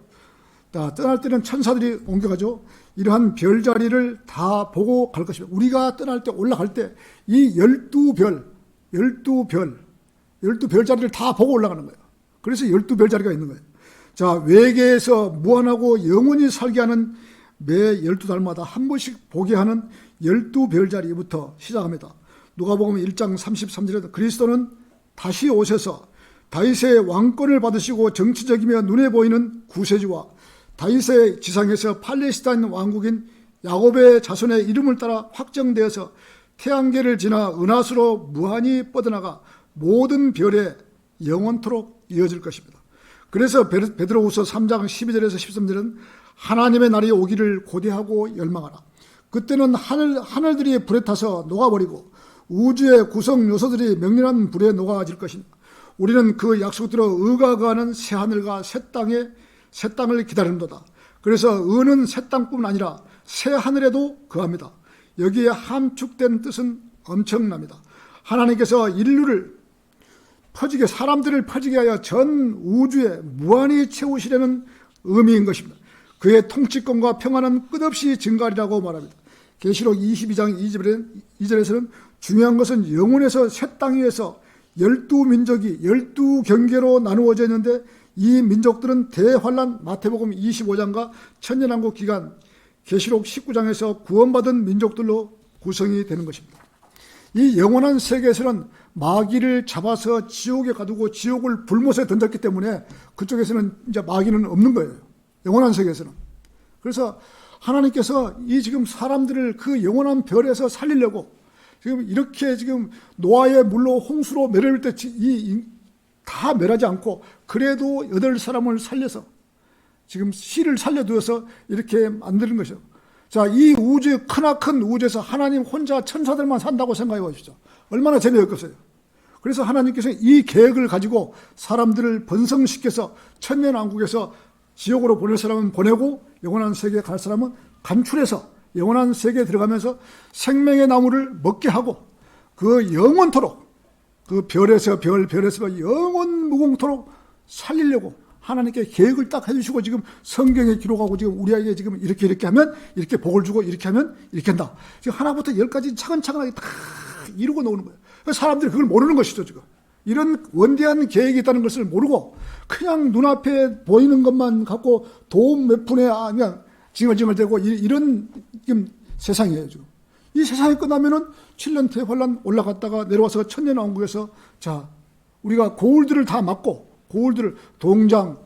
떠날 때는 천사들이 옮겨가죠. 이러한 별자리를 다 보고 갈 것입니다. 우리가 떠날 때 올라갈 때 이 12별자리를 다 보고 올라가는 거예요. 그래서 12별자리가 있는 거예요. 자, 외계에서 무한하고 영원히 살게 하는 매 12달마다 한 번씩 보게 하는 12별자리부터 시작합니다. 누가복음 1장 33절에 그리스도는 다시 오셔서 다윗의 왕권을 받으시고 정치적이며 눈에 보이는 구세주와 다윗의 지상에서 팔레스타인 왕국인 야곱의 자손의 이름을 따라 확정되어서 태양계를 지나 은하수로 무한히 뻗어나가 모든 별에 영원토록 이어질 것입니다. 그래서 베드로후서 3장 12절에서 13절은 하나님의 날이 오기를 고대하고 열망하라. 그때는 하늘들이 불에 타서 녹아버리고 우주의 구성 요소들이 맹렬한 불에 녹아질 것입니다. 우리는 그 약속대로 의가 거하는 새 하늘과 새 땅을 기다린도다. 그래서 의는 새 땅뿐 아니라 새 하늘에도 거합니다. 여기에 함축된 뜻은 엄청납니다. 하나님께서 인류를 퍼지게, 사람들을 퍼지게 하여 전 우주에 무한히 채우시려는 의미인 것입니다. 그의 통치권과 평화는 끝없이 증가하리라고 말합니다. 계시록 22장 2절에서는 중요한 것은 영혼에서 새 땅 위에서 12민족이 12경계로 나누어져 있는데 이 민족들은 대환란, 마태복음 25장과 천년왕국 기간 계시록 19장에서 구원받은 민족들로 구성이 되는 것입니다. 이 영원한 세계에서는 마귀를 잡아서 지옥에 가두고 지옥을 불못에 던졌기 때문에 그쪽에서는 이제 마귀는 없는 거예요. 영원한 세계에서는. 그래서 하나님께서 이 지금 사람들을 그 영원한 별에서 살리려고 지금 이렇게 지금 노아의 물로 홍수로 멸할 때 다 멸하지 않고 그래도 8사람을 살려서 지금 씨를 살려두어서 이렇게 만드는 것이죠. 자, 이 우주, 크나큰 우주에서 하나님 혼자 천사들만 산다고 생각해 보십시오. 얼마나 재미없겠어요. 그래서 하나님께서 이 계획을 가지고 사람들을 번성시켜서 천년왕국에서 지옥으로 보낼 사람은 보내고 영원한 세계에 갈 사람은 간출해서 영원한 세계에 들어가면서 생명의 나무를 먹게 하고 그 영원토록 그 별에서 별에서 영원 무궁토록 살리려고 하나님께 계획을 딱 해주시고 지금 성경에 기록하고 지금 우리에게 지금 이렇게 하면 이렇게 복을 주고 이렇게 하면 이렇게 한다. 지금 하나부터 열까지 차근차근하게 다 이루고 놓는 거예요. 사람들이 그걸 모르는 것이죠, 지금. 이런 원대한 계획이 있다는 것을 모르고 그냥 눈앞에 보이는 것만 갖고 돈 몇 푼에 그냥 징얼징얼대고 이런 지금 세상이에요, 지금. 이 세상이 끝나면은 7년 대환란 올라갔다가 내려와서 천년왕국에서 자, 우리가 고을들을 다 막고 고을들을 동장,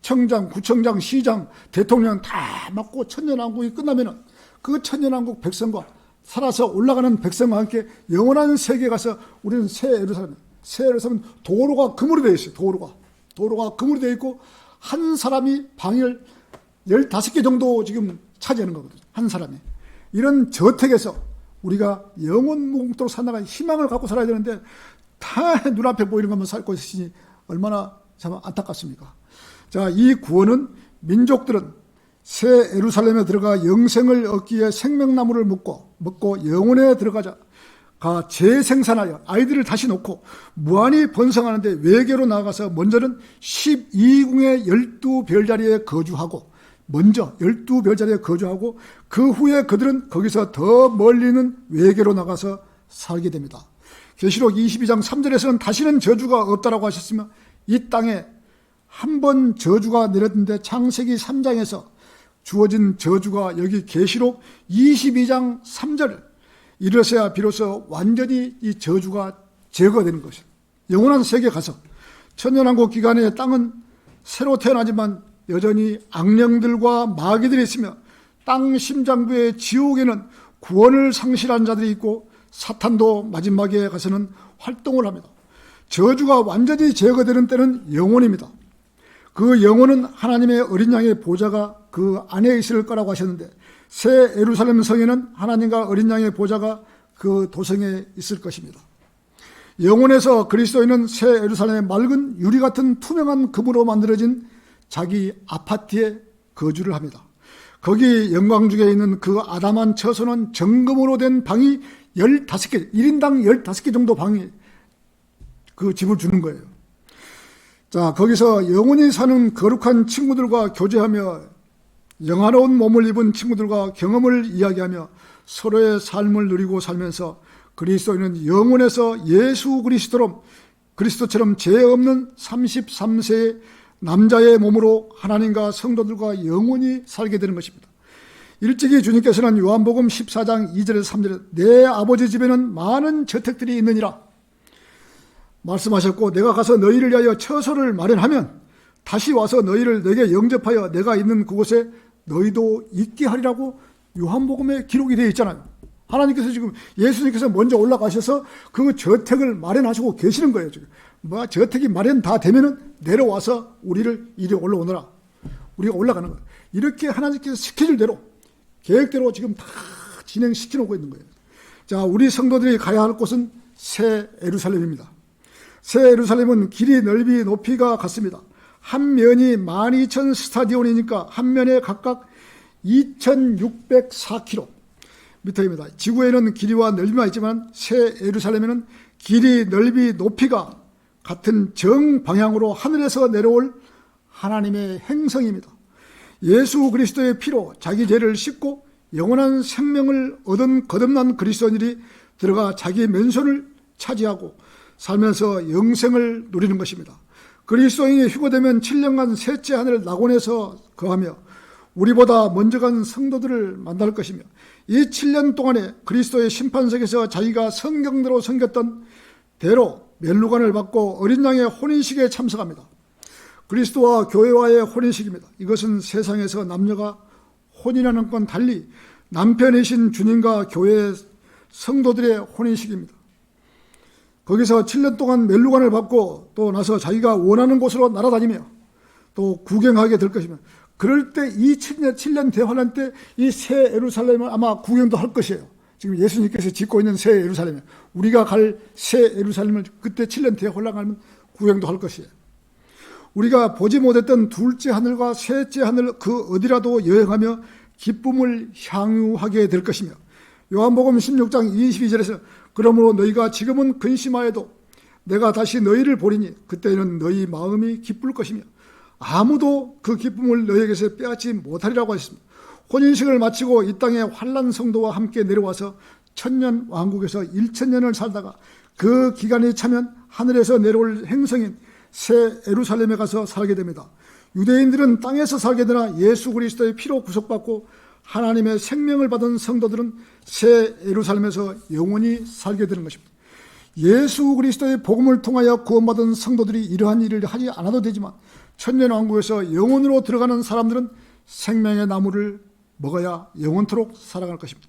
청장, 구청장, 시장, 대통령 다 막고 천년왕국이 끝나면은 그 천년왕국 백성과 살아서 올라가는 백성과 함께 영원한 세계에 가서 우리는 새 예루살렘은 도로가 금으로 되어 있어요. 도로가 금으로 되어 있고 한 사람이 방을 15개 정도 지금 차지하는 거거든요. 한 사람이. 이런 저택에서 우리가 영원무궁토록 살아갈 희망을 갖고 살아야 되는데 다 눈앞에 보이는 것만 살고 있으니 얼마나 참 안타깝습니까? 자, 이 구원은 민족들은 새 예루살렘에 들어가 영생을 얻기 위해 생명나무를 먹고 영혼에 들어가자 재생산하여 아이들을 다시 놓고 무한히 번성하는데 외계로 나아가서 먼저는 12궁의 12별자리에 거주하고 그 후에 그들은 거기서 더 멀리는 외계로 나가서 살게 됩니다. 계시록 22장 3절에서는 다시는 저주가 없다라고 하셨으며 이 땅에 한 번 저주가 내렸는데 창세기 3장에서 주어진 저주가 여기 계시록 22장 3절 이래서야 비로소 완전히 이 저주가 제거되는 것입니다. 영원한 세계에 가서 천년왕국 기간에 땅은 새로 태어나지만 여전히 악령들과 마귀들이 있으며 땅 심장부의 지옥에는 구원을 상실한 자들이 있고 사탄도 마지막에 가서는 활동을 합니다. 저주가 완전히 제거되는 때는 영원입니다. 그 영혼은 하나님의 어린 양의 보좌가 그 안에 있을 거라고 하셨는데 새 예루살렘 성에는 하나님과 어린 양의 보좌가 그 도성에 있을 것입니다. 영혼에서 그리스도인은 새 예루살렘의 맑은 유리 같은 투명한 금으로 만들어진 자기 아파트에 거주를 합니다. 거기 영광중에 있는 그 아담한 처소는 정금으로 된 방이 15개, 1인당 15개 정도 방이 그 집을 주는 거예요. 자, 거기서 영원히 사는 거룩한 친구들과 교제하며 영화로운 몸을 입은 친구들과 경험을 이야기하며 서로의 삶을 누리고 살면서 그리스도인은 영혼에서 예수 그리스도처럼 죄 없는 33세의 남자의 몸으로 하나님과 성도들과 영원히 살게 되는 것입니다. 일찍이 주님께서는 요한복음 14장 2절에서 3절에 내 아버지 집에는 많은 저택들이 있느니라 말씀하셨고 내가 가서 너희를 위하여 처소를 마련하면 다시 와서 너희를 내게 영접하여 내가 있는 그곳에 너희도 있게 하리라고 요한복음에 기록이 되어 있잖아요. 하나님께서 지금 예수님께서 먼저 올라가셔서 그 저택을 마련하시고 계시는 거예요. 지금 저택이 마련 다 되면은 내려와서 우리를 이리 올라오너라. 우리가 올라가는 거예요. 이렇게 하나님께서 스케줄대로 계획대로 지금 다 진행시켜 놓고 있는 거예요. 자, 우리 성도들이 가야 할 곳은 새 예루살렘입니다. 새 예루살렘은 길이 넓이 높이가 같습니다. 한 면이 12,000 스타디온이니까 한 면에 각각 2,604km입니다. 지구에는 길이와 넓이만 있지만 새 예루살렘에는 길이 넓이 높이가 같은 정방향으로 하늘에서 내려올 하나님의 행성입니다. 예수 그리스도의 피로 자기 죄를 씻고 영원한 생명을 얻은 거듭난 그리스도인들이 들어가 자기 맨손을 차지하고 살면서 영생을 누리는 것입니다. 그리스도인이 휴거되면 7년간 셋째 하늘 낙원에서 거하며 우리보다 먼저 간 성도들을 만날 것이며 이 7년 동안에 그리스도의 심판석에서 자기가 성경대로 섬겼던 대로 멸류관을 받고 어린 양의 혼인식에 참석합니다. 그리스도와 교회와의 혼인식입니다. 이것은 세상에서 남녀가 혼인하는 건 달리 남편이신 주님과 교회 성도들의 혼인식입니다. 거기서 7년 동안 멸류관을 받고 또 나서 자기가 원하는 곳으로 날아다니며 또 구경하게 될 것이며 그럴 때 이 7년 대환란 때 이 새 예루살렘을 아마 구경도 할 것이에요. 지금 예수님께서 짓고 있는 새 예루살렘, 우리가 갈 새 예루살렘을 그때 7년 대환란 가면 구경도 할 것이에요. 우리가 보지 못했던 둘째 하늘과 셋째 하늘 그 어디라도 여행하며 기쁨을 향유하게 될 것이며, 요한복음 16장 22절에서 그러므로 너희가 지금은 근심하여도 내가 다시 너희를 보리니 그때는 너희 마음이 기쁠 것이며 아무도 그 기쁨을 너희에게서 빼앗지 못하리라고 하셨습니다. 혼인식을 마치고 이 땅에 환난 성도와 함께 내려와서 천년 왕국에서 1000년을 살다가 그 기간이 차면 하늘에서 내려올 행성인 새 예루살렘에 가서 살게 됩니다. 유대인들은 땅에서 살게 되나 예수 그리스도의 피로 구속받고 하나님의 생명을 받은 성도들은 새 예루살렘에서 영원히 살게 되는 것입니다. 예수 그리스도의 복음을 통하여 구원받은 성도들이 이러한 일을 하지 않아도 되지만 천년왕국에서 영원으로 들어가는 사람들은 생명의 나무를 먹어야 영원토록 살아갈 것입니다.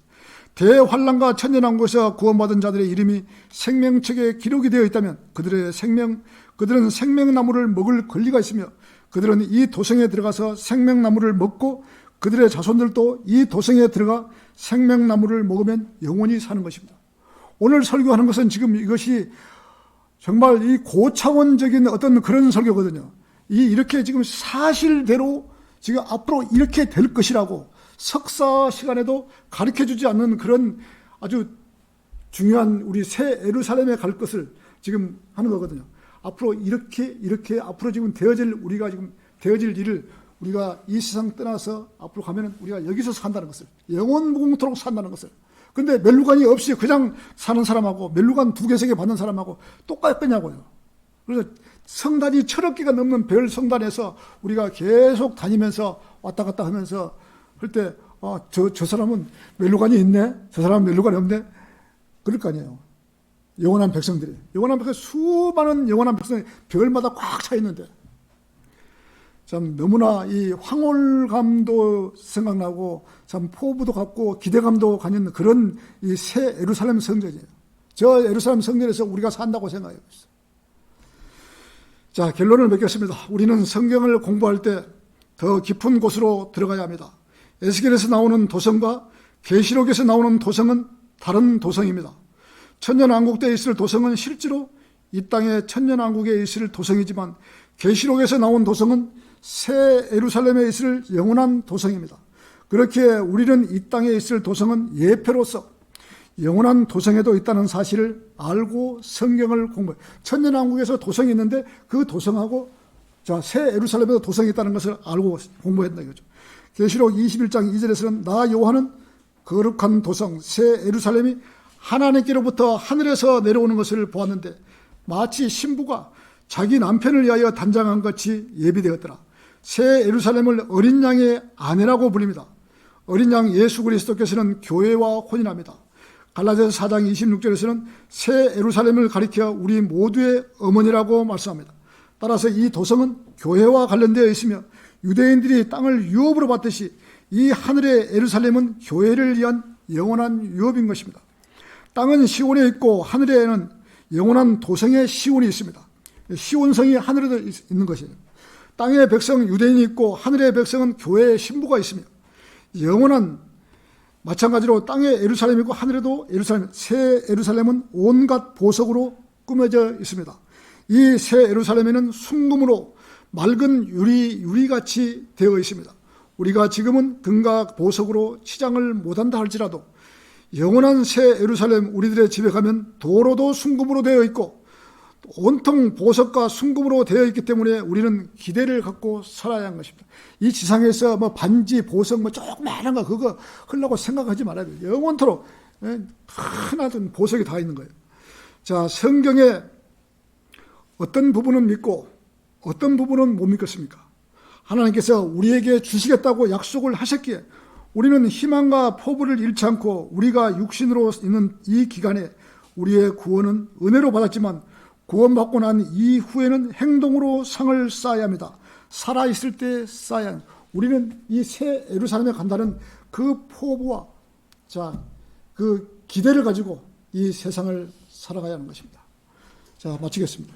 대환란과 천년왕국에서 구원받은 자들의 이름이 생명책에 기록이 되어 있다면 그들은 생명나무를 먹을 권리가 있으며 그들은 이 도성에 들어가서 생명나무를 먹고 그들의 자손들도 이 도성에 들어가 생명나무를 먹으면 영원히 사는 것입니다. 오늘 설교하는 것은 지금 이것이 정말 이 고차원적인 어떤 그런 설교거든요. 이렇게 지금 사실대로 지금 앞으로 이렇게 될 것이라고 석사 시간에도 가르쳐 주지 않는 그런 아주 중요한 우리 새 예루살렘에 갈 것을 지금 하는 거거든요. 앞으로 이렇게 앞으로 지금 우리가 지금 되어질 일을 우리가 이 세상 떠나서 앞으로 가면은 우리가 여기서 산다는 것을, 영원무궁토록 산다는 것을. 근데 멸류관이 없이 그냥 사는 사람하고 멸류관 2개, 3개 받는 사람하고 똑같겠냐고요. 그래서 성단이 1000억 개가 넘는 별 성단에서 우리가 계속 다니면서 왔다 갔다 하면서 할 때, 저 사람은 멸류관이 있네? 저 사람은 멸류관이 없네? 그럴 거 아니에요. 영원한 백성들이. 수많은 영원한 백성이 별마다 꽉 차 있는데. 참 너무나 이 황홀감도 생각나고 참 포부도 갖고 기대감도 가는 그런 이 새 예루살렘 성전이에요. 저 예루살렘 성전에서 우리가 산다고 생각해요. 자, 결론을 맺겠습니다. 우리는 성경을 공부할 때 더 깊은 곳으로 들어가야 합니다. 에스겔에서 나오는 도성과 계시록에서 나오는 도성은 다른 도성입니다. 천년왕국 때 있을 도성은 실제로 이 땅의 천년왕국에 있을 도성이지만 계시록에서 나온 도성은 새 예루살렘에 있을 영원한 도성입니다. 그렇게 우리는 이 땅에 있을 도성은 예표로서 영원한 도성에도 있다는 사실을 알고 성경을 공부해요. 천년왕국에서 도성이 있는데 그 도성하고 새 예루살렘에도 도성이 있다는 것을 알고 공부했다 이거죠. 계시록 21장 2절에서는 나 요한은 거룩한 도성 새 예루살렘이 하나님께로부터 하늘에서 내려오는 것을 보았는데 마치 신부가 자기 남편을 위하여 단장한 것이 예비되었더라. 새 예루살렘을 어린 양의 아내라고 불립니다. 어린 양 예수 그리스도께서는 교회와 혼인합니다. 갈라디아서 4장 26절에서는 새 예루살렘을 가리켜 우리 모두의 어머니라고 말씀합니다. 따라서 이 도성은 교회와 관련되어 있으며 유대인들이 땅을 유업으로 받듯이 이 하늘의 예루살렘은 교회를 위한 영원한 유업인 것입니다. 땅은 시온에 있고 하늘에는 영원한 도성의 시온이 있습니다. 시온성이 하늘에도 있는 것이에요. 땅의 백성 유대인이 있고 하늘의 백성은 교회의 신부가 있으며 영원한 마찬가지로 땅에 예루살렘이 있고 하늘에도 예루살렘, 새 예루살렘은 온갖 보석으로 꾸며져 있습니다. 이 새 예루살렘에는 순금으로 맑은 유리같이 되어 있습니다. 우리가 지금은 금과 보석으로 치장을 못한다 할지라도 영원한 새 예루살렘 우리들의 집에 가면 도로도 순금으로 되어 있고 온통 보석과 순금으로 되어 있기 때문에 우리는 기대를 갖고 살아야 하는 것입니다. 이 지상에서 반지, 보석 조그마한 거 그거 하려고 생각하지 말아야 돼요. 영원토록 하나든 보석이 다 있는 거예요. 자, 성경에 어떤 부분은 믿고 어떤 부분은 못 믿겠습니까? 하나님께서 우리에게 주시겠다고 약속을 하셨기에 우리는 희망과 포부를 잃지 않고 우리가 육신으로 있는 이 기간에 우리의 구원은 은혜로 받았지만 구원받고 난 이후에는 행동으로 상을 쌓아야 합니다. 살아있을 때 쌓아야 합니다. 우리는 이 새 예루살렘에 간다는 그 포부와 그 기대를 가지고 이 세상을 살아가야 하는 것입니다. 자, 마치겠습니다.